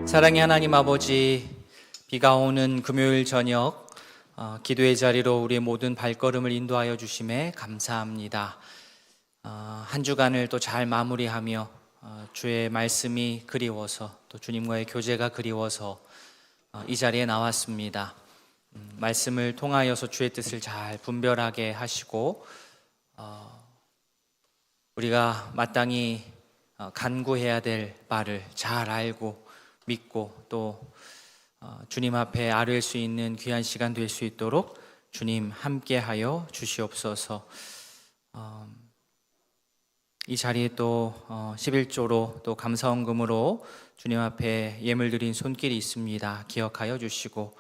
사랑의 하나님 아버지, 비가 오는 금요일 저녁 기도의 자리로 우리의 모든 발걸음을 인도하여 주심에 감사합니다. 한 주간을 또 잘 마무리하며 주의 말씀이 그리워서 또 주님과의 교제가 그리워서 이 자리에 나왔습니다. 말씀을 통하여서 주의 뜻을 잘 분별하게 하시고 우리가 마땅히 간구해야 될 바를 잘 알고 믿고 또 주님 앞에 아뢰일 수 있는 귀한 시간 될 수 있도록 주님 함께하여 주시옵소서. 이 자리에 또 11조로 또 감사헌금으로 주님 앞에 예물 드린 손길이 있습니다. 기억하여 주시고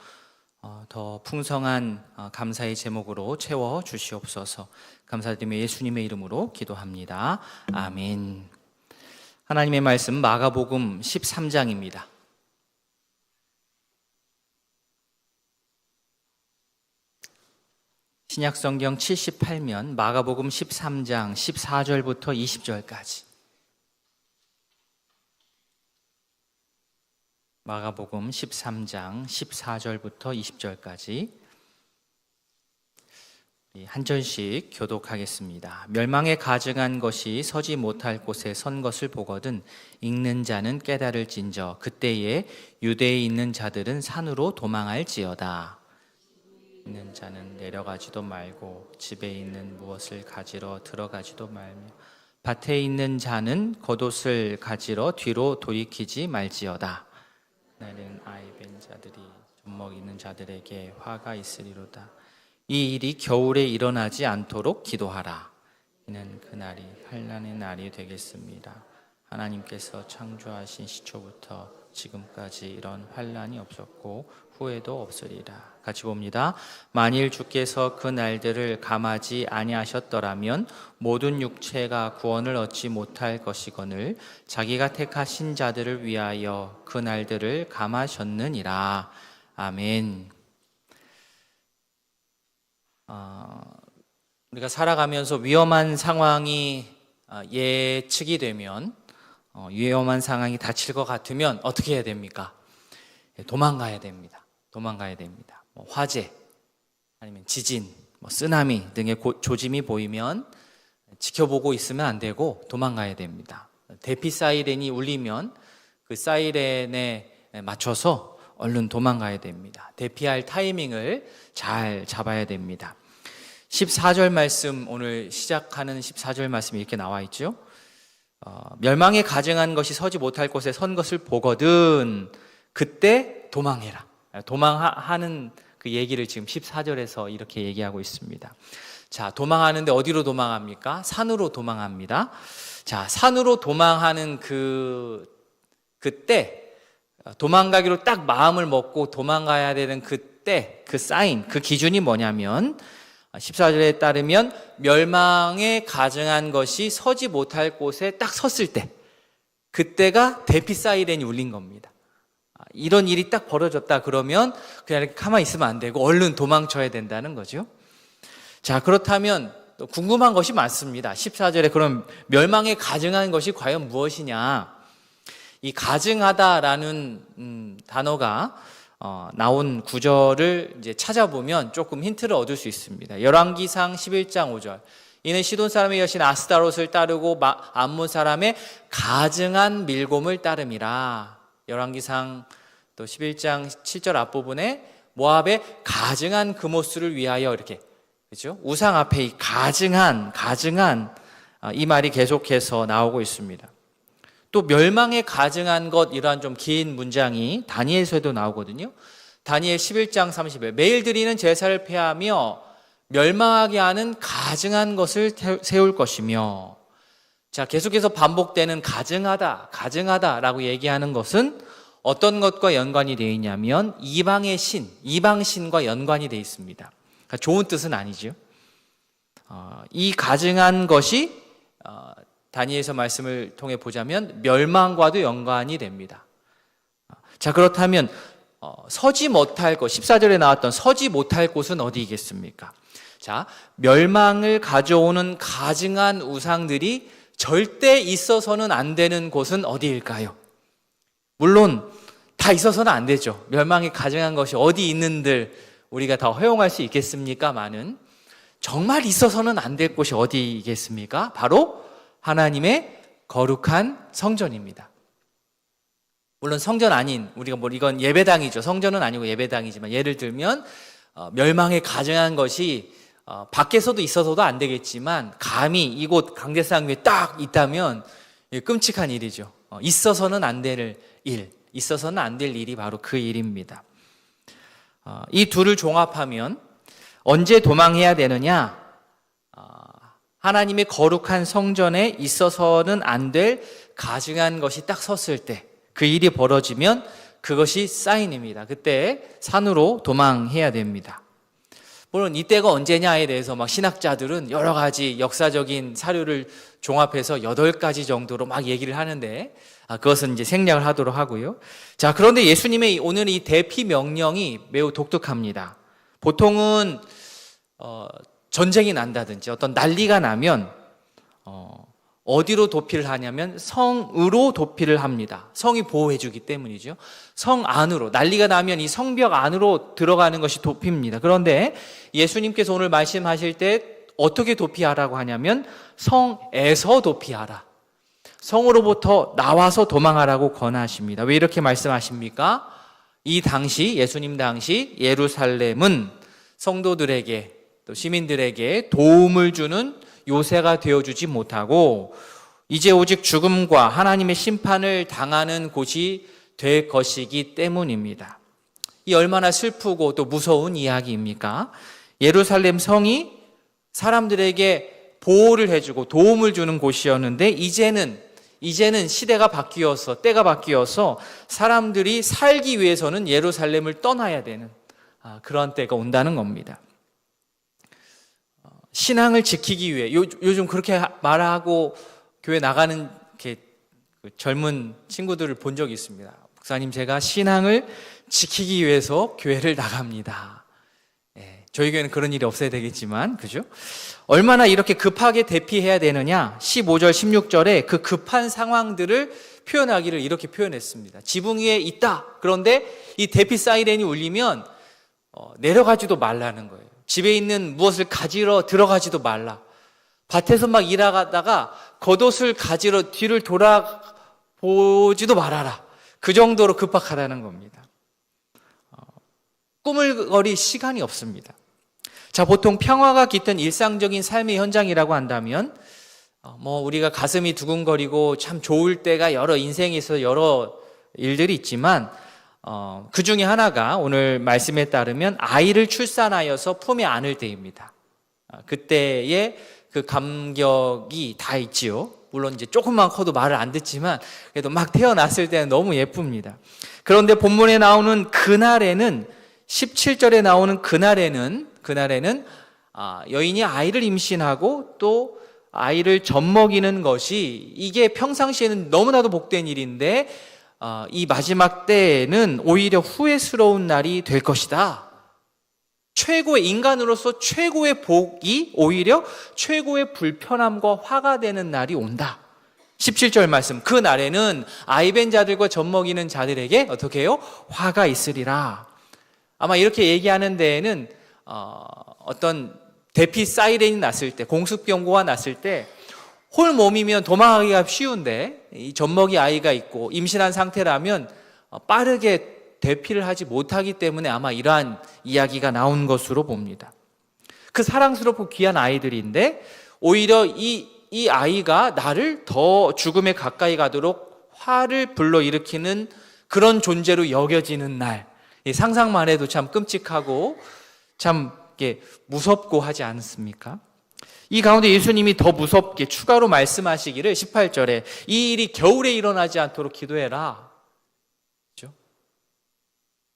더 풍성한 감사의 제목으로 채워 주시옵소서. 감사드리며 예수님의 이름으로 기도합니다. 아멘. 하나님의 말씀 마가복음 13장입니다. 신약성경 78면 마가복음 13장 14절부터 20절까지. 마가복음 13장 14절부터 20절까지 한 절씩 교독하겠습니다. 멸망에 가증한 것이 서지 못할 곳에 선 것을 보거든 읽는 자는 깨달을진저 그때에 유대에 있는 자들은 산으로 도망할지어다. 있는 자는 내려가지도 말고 집에 있는 무엇을 가지러 들어가지도 말며 밭에 있는 자는 겉옷을 가지러 뒤로 돌이키지 말지어다. 나는 아이 벤 자들이 젖먹 있는 자들에게 화가 있으리로다. 이 일이 겨울에 일어나지 않도록 기도하라. 이는 그날이 환난의 날이 되겠습니다. 하나님께서 창조하신 시초부터 지금까지 이런 환난이 없었고 후에도 없으리라. 같이 봅니다. 만일 주께서 그 날들을 감하지 아니하셨더라면 모든 육체가 구원을 얻지 못할 것이거늘 자기가 택하신 자들을 위하여 그 날들을 감하셨느니라. 아멘. 우리가 살아가면서 위험한 상황이 예측이 되면 위험한 상황이 닥칠 것 같으면 어떻게 해야 됩니까? 도망가야 됩니다. 도망가야 됩니다. 화재, 아니면 지진, 쓰나미 등의 조짐이 보이면 지켜보고 있으면 안 되고 도망가야 됩니다. 대피 사이렌이 울리면 그 사이렌에 맞춰서 얼른 도망가야 됩니다. 대피할 타이밍을 잘 잡아야 됩니다. 14절 말씀, 오늘 시작하는 14절 말씀이 이렇게 나와 있죠. 멸망에 가증한 것이 서지 못할 곳에 선 것을 보거든 그때 도망해라. 도망하는 그 얘기를 지금 14절에서 이렇게 얘기하고 있습니다. 자, 도망하는데 어디로 도망합니까? 산으로 도망합니다. 자, 산으로 도망하는 그때 도망가기로 딱 마음을 먹고 도망가야 되는 그때 그 사인, 그 기준이 뭐냐면 14절에 따르면 멸망에 가증한 것이 서지 못할 곳에 딱 섰을 때 그때가 대피 사이렌이 울린 겁니다. 이런 일이 딱 벌어졌다 그러면 그냥 이렇게 가만히 있으면 안 되고 얼른 도망쳐야 된다는 거죠. 자, 그렇다면 또 궁금한 것이 많습니다. 14절에 그럼 멸망에 가증한 것이 과연 무엇이냐? 이 가증하다라는 단어가 나온 구절을 이제 찾아보면 조금 힌트를 얻을 수 있습니다. 열왕기상 11장 5절. 이는 시돈 사람의 여신 아스타롯을 따르고 암몬 사람의 가증한 밀곰을 따름이라. 열왕기상 또 11장 7절 앞부분에 모압의 가증한 그모스를 위하여 이렇게, 그렇죠? 우상 앞에 이 가증한 이 말이 계속해서 나오고 있습니다. 또 멸망에 가증한 것, 이러한 좀 긴 문장이 다니엘서에도 나오거든요. 다니엘 11장 30절. 매일 드리는 제사를 폐하며 멸망하게 하는 가증한 것을 세울 것이며. 자, 계속해서 반복되는 가증하다라고 얘기하는 것은 어떤 것과 연관이 되어 있냐면 이방의 신, 이방신과 연관이 되어 있습니다. 그러니까 좋은 뜻은 아니죠. 이 가증한 것이 다니엘서 말씀을 통해 보자면 멸망과도 연관이 됩니다. 자, 그렇다면 서지 못할 곳, 14절에 나왔던 서지 못할 곳은 어디겠습니까? 자, 멸망을 가져오는 가증한 우상들이 절대 있어서는 안 되는 곳은 어디일까요? 물론 다 있어서는 안 되죠. 멸망에 가증한 것이 어디 있는들 우리가 다 허용할 수 있겠습니까마는 정말 있어서는 안 될 곳이 어디겠습니까? 바로 하나님의 거룩한 성전입니다. 물론 성전 아닌, 우리가 이건 예배당이죠. 성전은 아니고 예배당이지만 예를 들면 멸망에 가증한 것이 밖에서도 있어서도 안 되겠지만 감히 이곳 강대상 위에 딱 있다면 끔찍한 일이죠. 있어서는 안 될 일, 있어서는 안 될 일이 바로 그 일입니다. 이 둘을 종합하면 언제 도망해야 되느냐? 하나님의 거룩한 성전에 있어서는 안 될 가증한 것이 딱 섰을 때, 그 일이 벌어지면 그것이 사인입니다. 그때 산으로 도망해야 됩니다. 물론 이때가 언제냐에 대해서 막 신학자들은 여러 가지 역사적인 사료를 종합해서 8가지 정도로 막 얘기를 하는데 그것은 이제 생략을 하도록 하고요. 자, 그런데 예수님의 오늘 이 대피 명령이 매우 독특합니다. 보통은 전쟁이 난다든지 어떤 난리가 나면 어디로 도피를 하냐면 성으로 도피를 합니다. 성이 보호해주기 때문이죠. 성 안으로, 난리가 나면 이 성벽 안으로 들어가는 것이 도피입니다. 그런데 예수님께서 오늘 말씀하실 때 어떻게 도피하라고 하냐면 성에서 도피하라. 성으로부터 나와서 도망하라고 권하십니다. 왜 이렇게 말씀하십니까? 이 당시, 예수님 당시 예루살렘은 성도들에게 또 시민들에게 도움을 주는 요새가 되어주지 못하고 이제 오직 죽음과 하나님의 심판을 당하는 곳이 될 것이기 때문입니다. 이 얼마나 슬프고 또 무서운 이야기입니까? 예루살렘 성이 사람들에게 보호를 해주고 도움을 주는 곳이었는데 이제는 시대가 바뀌어서, 때가 바뀌어서 사람들이 살기 위해서는 예루살렘을 떠나야 되는 그런 때가 온다는 겁니다. 신앙을 지키기 위해, 요즘 그렇게 말하고 교회 나가는 젊은 친구들을 본 적이 있습니다. 목사님, 제가 신앙을 지키기 위해서 교회를 나갑니다. 저희 교회는 그런 일이 없어야 되겠지만, 그죠? 얼마나 이렇게 급하게 대피해야 되느냐? 15절, 16절에 그 급한 상황들을 표현하기를 이렇게 표현했습니다. 지붕 위에 있다. 그런데 이 대피 사이렌이 울리면 내려가지도 말라는 거예요. 집에 있는 무엇을 가지러 들어가지도 말라. 밭에서 막 일하다가 겉옷을 가지러 뒤를 돌아보지도 말아라. 그 정도로 급박하다는 겁니다. 꾸물거릴 시간이 없습니다. 자, 보통 평화가 깃든 일상적인 삶의 현장이라고 한다면 우리가 가슴이 두근거리고 참 좋을 때가 여러 인생에 있어서 여러 일들이 있지만 그 중에 하나가 오늘 말씀에 따르면 아이를 출산하여서 품에 안을 때입니다. 그때의 그 감격이 다 있지요. 물론 이제 조금만 커도 말을 안 듣지만 그래도 막 태어났을 때는 너무 예쁩니다. 그런데 본문에 나오는 그날에는 17절에 나오는 그날에는 여인이 아이를 임신하고 또 아이를 젖먹이는 것이 이게 평상시에는 너무나도 복된 일인데 이 마지막 때에는 오히려 후회스러운 날이 될 것이다. 최고의 인간으로서 최고의 복이 오히려 최고의 불편함과 화가 되는 날이 온다. 17절 말씀, 그 날에는 아이벤 자들과 젖먹이는 자들에게 어떻게 해요? 화가 있으리라. 아마 이렇게 얘기하는 데에는 어떤 대피 사이렌이 났을 때, 공습 경보가 났을 때 홀 몸이면 도망가기가 쉬운데 이 젖먹이 아이가 있고 임신한 상태라면 빠르게 대피를 하지 못하기 때문에 아마 이러한 이야기가 나온 것으로 봅니다. 그 사랑스럽고 귀한 아이들인데 오히려 이 아이가 나를 더 죽음에 가까이 가도록 화를 불러일으키는 그런 존재로 여겨지는 날, 상상만 해도 참 끔찍하고 참 무섭고 하지 않습니까? 이 가운데 예수님이 더 무섭게 추가로 말씀하시기를 18절에 이 일이 겨울에 일어나지 않도록 기도해라. 그렇죠?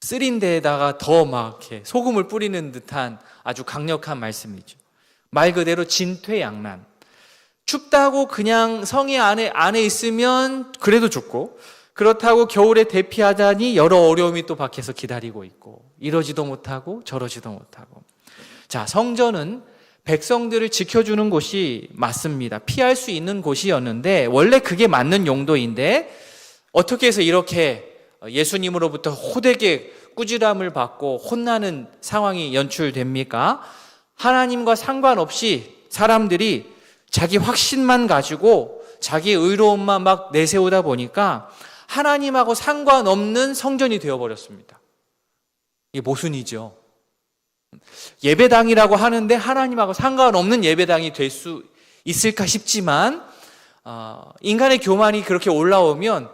쓰린 데에다가 더 막 소금을 뿌리는 듯한 아주 강력한 말씀이죠. 말 그대로 진퇴양난. 춥다고 그냥 성이 안에 있으면 그래도 죽고, 그렇다고 겨울에 대피하자니 여러 어려움이 또 밖에서 기다리고 있고, 이러지도 못하고 저러지도 못하고. 자, 성전은 백성들을 지켜주는 곳이 맞습니다. 피할 수 있는 곳이었는데 원래 그게 맞는 용도인데 어떻게 해서 이렇게 예수님으로부터 호되게 꾸지람을 받고 혼나는 상황이 연출됩니까? 하나님과 상관없이 사람들이 자기 확신만 가지고 자기 의로움만 막 내세우다 보니까 하나님하고 상관없는 성전이 되어버렸습니다. 이게 모순이죠. 예배당이라고 하는데 하나님하고 상관없는 예배당이 될 수 있을까 싶지만 인간의 교만이 그렇게 올라오면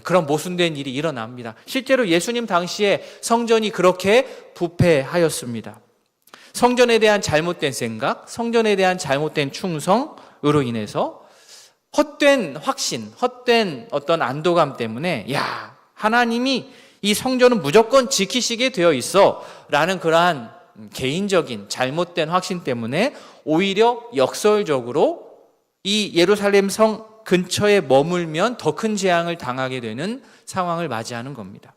그런 모순된 일이 일어납니다. 실제로 예수님 당시에 성전이 그렇게 부패하였습니다. 성전에 대한 잘못된 생각, 성전에 대한 잘못된 충성으로 인해서 헛된 확신, 헛된 어떤 안도감 때문에 하나님이 이 성전은 무조건 지키시게 되어 있어 라는 그러한 개인적인 잘못된 확신 때문에 오히려 역설적으로 이 예루살렘 성 근처에 머물면 더 큰 재앙을 당하게 되는 상황을 맞이하는 겁니다.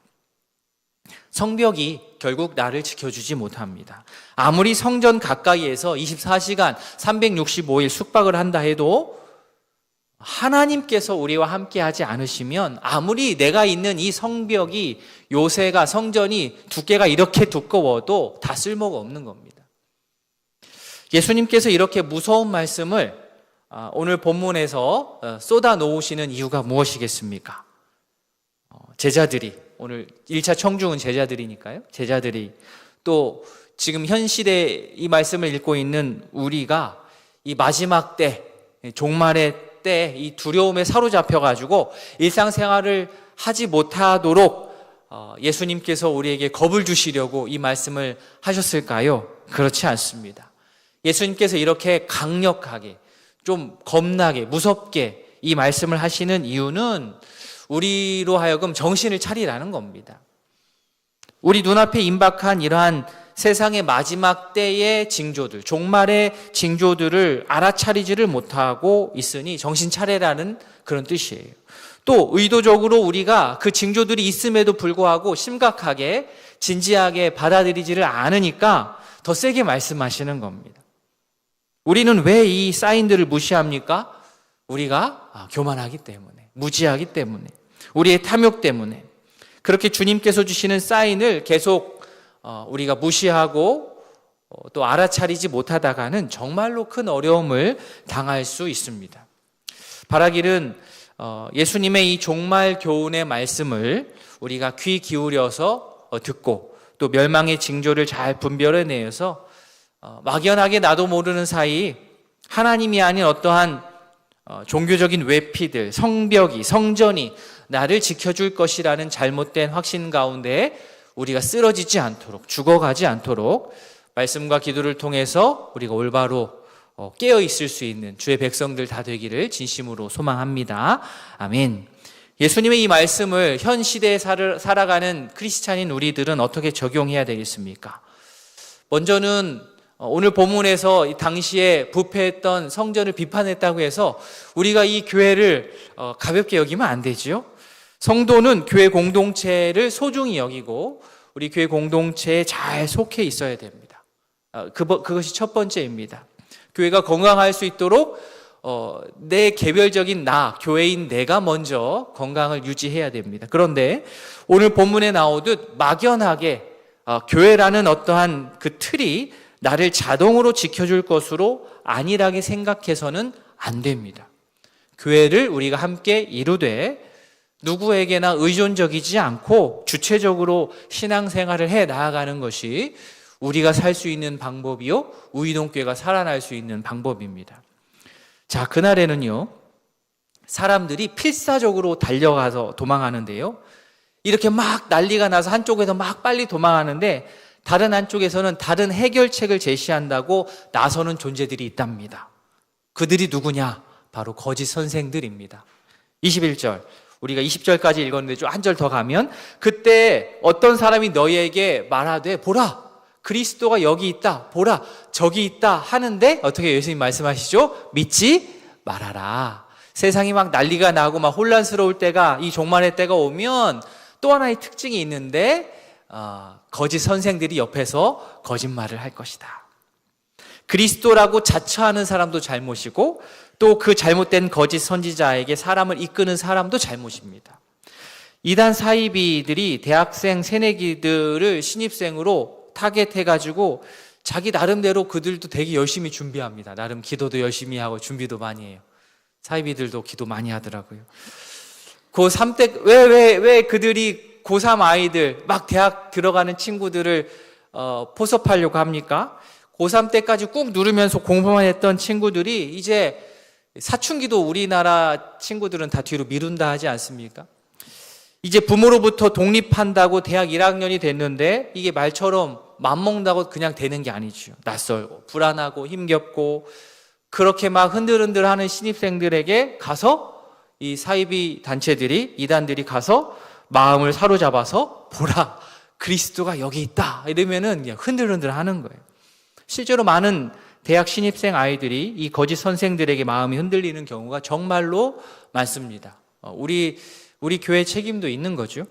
성벽이 결국 나를 지켜주지 못합니다. 아무리 성전 가까이에서 24시간 365일 숙박을 한다 해도 하나님께서 우리와 함께 하지 않으시면 아무리 내가 있는 이 성벽이 요새가 성전이 두께가 이렇게 두꺼워도 다 쓸모가 없는 겁니다. 예수님께서 이렇게 무서운 말씀을 오늘 본문에서 쏟아 놓으시는 이유가 무엇이겠습니까? 제자들이 오늘 1차 청중은 제자들이니까요. 제자들이 또 지금 현 시대에 이 말씀을 읽고 있는 우리가 이 마지막 때 종말의 때 이 두려움에 사로잡혀가지고 일상생활을 하지 못하도록 예수님께서 우리에게 겁을 주시려고 이 말씀을 하셨을까요? 그렇지 않습니다. 예수님께서 이렇게 강력하게 좀 겁나게 무섭게 이 말씀을 하시는 이유는 우리로 하여금 정신을 차리라는 겁니다. 우리 눈앞에 임박한 이러한 세상의 마지막 때의 징조들, 종말의 징조들을 알아차리지를 못하고 있으니 정신 차리라는 그런 뜻이에요. 또 의도적으로 우리가 그 징조들이 있음에도 불구하고 심각하게 진지하게 받아들이지를 않으니까 더 세게 말씀하시는 겁니다. 우리는 왜 이 사인들을 무시합니까? 우리가 교만하기 때문에, 무지하기 때문에, 우리의 탐욕 때문에 그렇게 주님께서 주시는 사인을 계속 우리가 무시하고 또 알아차리지 못하다가는 정말로 큰 어려움을 당할 수 있습니다. 바라기는 예수님의 이 종말 교훈의 말씀을 우리가 귀 기울여서 듣고 또 멸망의 징조를 잘 분별해내서 막연하게 나도 모르는 사이 하나님이 아닌 어떠한 종교적인 외피들, 성벽이, 성전이 나를 지켜줄 것이라는 잘못된 확신 가운데 우리가 쓰러지지 않도록, 죽어가지 않도록 말씀과 기도를 통해서 우리가 올바로 깨어 있을 수 있는 주의 백성들 다 되기를 진심으로 소망합니다. 아멘. 예수님의 이 말씀을 현 시대에 살아가는 크리스찬인 우리들은 어떻게 적용해야 되겠습니까? 먼저는 오늘 본문에서 이 당시에 부패했던 성전을 비판했다고 해서 우리가 이 교회를 가볍게 여기면 안 되죠. 성도는 교회 공동체를 소중히 여기고 우리 교회 공동체에 잘 속해 있어야 됩니다. 그것이 첫 번째입니다. 교회가 건강할 수 있도록 내 개별적인 나, 교회인 내가 먼저 건강을 유지해야 됩니다. 그런데 오늘 본문에 나오듯 막연하게 교회라는 어떠한 그 틀이 나를 자동으로 지켜줄 것으로 안일하게 생각해서는 안 됩니다. 교회를 우리가 함께 이루되 누구에게나 의존적이지 않고 주체적으로 신앙생활을 해 나아가는 것이 우리가 살 수 있는 방법이요, 우이동교회가 살아날 수 있는 방법입니다. 자, 그날에는요, 사람들이 필사적으로 달려가서 도망하는데요, 이렇게 막 난리가 나서 한쪽에서 막 빨리 도망하는데 다른 한쪽에서는 다른 해결책을 제시한다고 나서는 존재들이 있답니다. 그들이 누구냐? 바로 거짓 선생들입니다. 21절, 우리가 20절까지 읽었는데 좀 한 절 더 가면, 그때 어떤 사람이 너희에게 말하되 보라, 그리스도가 여기 있다, 보라, 저기 있다 하는데 어떻게 예수님 말씀하시죠? 믿지 말아라. 세상이 막 난리가 나고 막 혼란스러울 때가, 이 종말의 때가 오면 또 하나의 특징이 있는데 거짓 선생들이 옆에서 거짓말을 할 것이다. 그리스도라고 자처하는 사람도 잘못이고 또 그 잘못된 거짓 선지자에게 사람을 이끄는 사람도 잘못입니다. 이단 사이비들이 대학생 새내기들을 신입생으로 타겟해가지고 자기 나름대로 그들도 되게 열심히 준비합니다. 나름 기도도 열심히 하고 준비도 많이 해요. 사이비들도 기도 많이 하더라고요. 고3 때 왜 그들이 고3 아이들 막 대학 들어가는 친구들을 포섭하려고 합니까? 고3 때까지 꾹 누르면서 공부만 했던 친구들이 이제 사춘기도 우리나라 친구들은 다 뒤로 미룬다 하지 않습니까? 이제 부모로부터 독립한다고 대학 1학년이 됐는데 이게 말처럼 맘먹는다고 그냥 되는 게 아니죠. 낯설고 불안하고 힘겹고 그렇게 막 흔들흔들하는 신입생들에게 가서 이 사이비 단체들이 이단들이 가서 마음을 사로잡아서 보라 그리스도가 여기 있다 이러면은 그냥 흔들흔들하는 거예요. 실제로 많은 대학 신입생 아이들이 이 거짓 선생들에게 마음이 흔들리는 경우가 정말로 많습니다. 우리 교회 책임도 있는 거죠.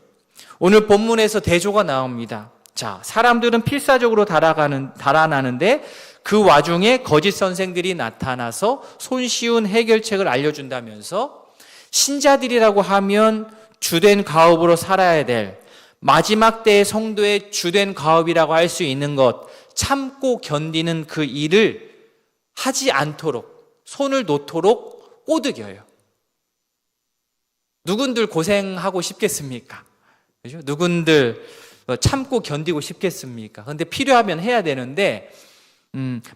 오늘 본문에서 대조가 나옵니다. 자, 사람들은 필사적으로 달아나는데 그 와중에 거짓 선생들이 나타나서 손쉬운 해결책을 알려준다면서 신자들이라고 하면 주된 가업으로 살아야 될 마지막 때의 성도의 주된 가업이라고 할 수 있는 것, 참고 견디는 그 일을 하지 않도록 손을 놓도록 꼬드겨요. 누군들 고생하고 싶겠습니까? 그죠? 누군들 참고 견디고 싶겠습니까? 그런데 필요하면 해야 되는데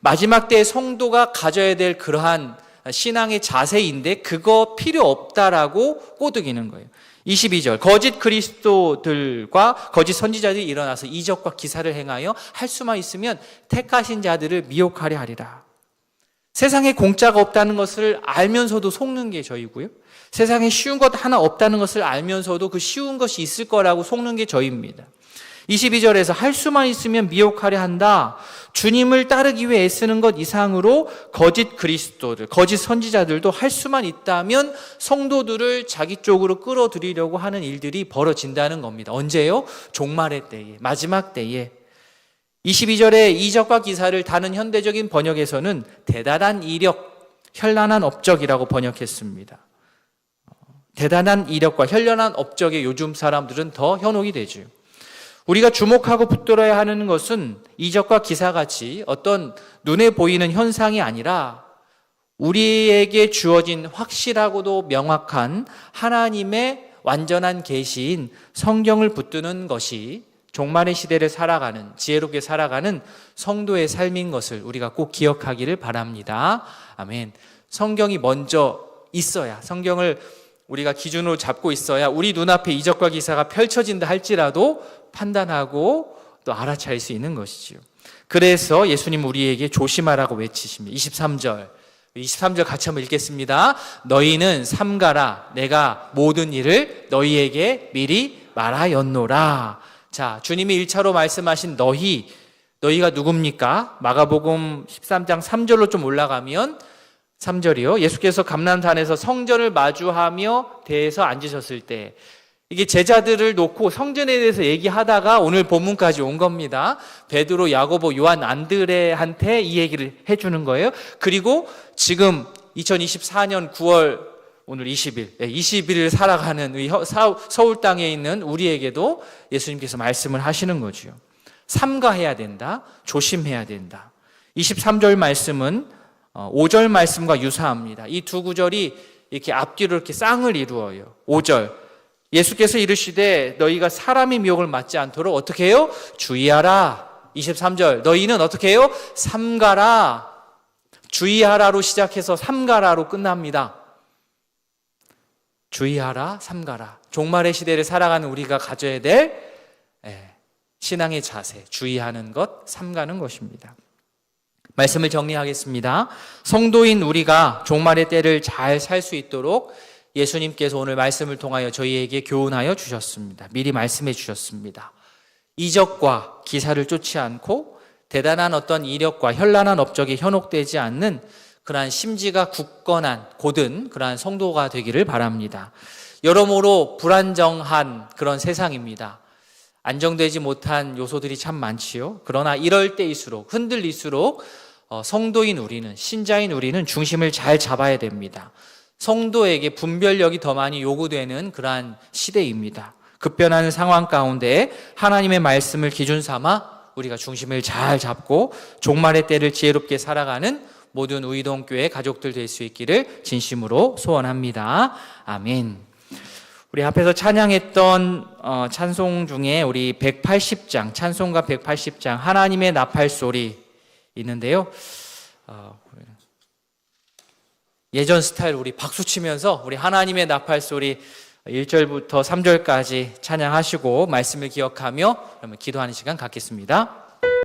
마지막 때의 성도가 가져야 될 그러한 신앙의 자세인데 그거 필요 없다라고 꼬드기는 거예요. 22절 거짓 그리스도들과 거짓 선지자들이 일어나서 이적과 기사를 행하여 할 수만 있으면 택하신 자들을 미혹하려 하리라. 세상에 공짜가 없다는 것을 알면서도 속는 게 저희고요. 세상에 쉬운 것 하나 없다는 것을 알면서도 그 쉬운 것이 있을 거라고 속는 게 저희입니다. 22절에서 할 수만 있으면 미혹하려 한다. 주님을 따르기 위해 애쓰는 것 이상으로 거짓 그리스도들, 거짓 선지자들도 할 수만 있다면 성도들을 자기 쪽으로 끌어들이려고 하는 일들이 벌어진다는 겁니다. 언제요? 종말의 때에, 마지막 때에. 22절에 이적과 기사를 다른 현대적인 번역에서는 대단한 이력, 현란한 업적이라고 번역했습니다. 대단한 이력과 현란한 업적에 요즘 사람들은 더 현혹이 되죠. 우리가 주목하고 붙들어야 하는 것은 이적과 기사같이 어떤 눈에 보이는 현상이 아니라 우리에게 주어진 확실하고도 명확한 하나님의 완전한 계시인 성경을 붙드는 것이 종말의 시대를 살아가는, 지혜롭게 살아가는 성도의 삶인 것을 우리가 꼭 기억하기를 바랍니다. 아멘. 성경이 먼저 있어야, 성경을 우리가 기준으로 잡고 있어야 우리 눈앞에 이적과 기사가 펼쳐진다 할지라도 판단하고 또 알아차릴 수 있는 것이지요. 그래서 예수님 우리에게 조심하라고 외치십니다. 23절 같이 한번 읽겠습니다. 너희는 삼가라 내가 모든 일을 너희에게 미리 말하였노라. 자, 주님이 1차로 말씀하신 너희가 누굽니까? 마가복음 13장 3절로 좀 올라가면 3절이요. 예수께서 감람산에서 성전을 마주하며 대해서 앉으셨을 때 이게 제자들을 놓고 성전에 대해서 얘기하다가 오늘 본문까지 온 겁니다. 베드로, 야고보, 요한, 안드레한테 이 얘기를 해주는 거예요. 그리고 지금 2024년 9월 오늘 20일을 살아가는 서울 땅에 있는 우리에게도 예수님께서 말씀을 하시는 거죠. 삼가해야 된다. 조심해야 된다. 23절 말씀은 5절 말씀과 유사합니다. 이 두 구절이 이렇게 앞뒤로 이렇게 쌍을 이루어요. 5절 예수께서 이르시되 너희가 사람의 미혹을 맞지 않도록 어떻게 해요? 주의하라. 23절 너희는 어떻게 해요? 삼가라. 주의하라로 시작해서 삼가라로 끝납니다. 주의하라, 삼가라. 종말의 시대를 살아가는 우리가 가져야 될 신앙의 자세, 주의하는 것, 삼가는 것입니다. 말씀을 정리하겠습니다. 성도인 우리가 종말의 때를 잘 살 수 있도록 예수님께서 오늘 말씀을 통하여 저희에게 교훈하여 주셨습니다. 미리 말씀해 주셨습니다. 이적과 기사를 쫓지 않고 대단한 어떤 이력과 현란한 업적에 현혹되지 않는 그러한 심지가 굳건한 곧은 그러한 성도가 되기를 바랍니다. 여러모로 불안정한 그런 세상입니다. 안정되지 못한 요소들이 참 많지요. 그러나 이럴 때일수록 흔들릴수록 성도인 우리는, 신자인 우리는 중심을 잘 잡아야 됩니다. 성도에게 분별력이 더 많이 요구되는 그러한 시대입니다. 급변하는 상황 가운데 하나님의 말씀을 기준 삼아 우리가 중심을 잘 잡고 종말의 때를 지혜롭게 살아가는 모든 우이동교회 가족들 될 수 있기를 진심으로 소원합니다. 아멘. 우리 앞에서 찬양했던 찬송 중에 우리 180장, 찬송가 180장 하나님의 나팔소리 있는데요. 예전 스타일 우리 박수 치면서 우리 하나님의 나팔소리 1절부터 3절까지 찬양하시고 말씀을 기억하며 그러면 기도하는 시간 갖겠습니다.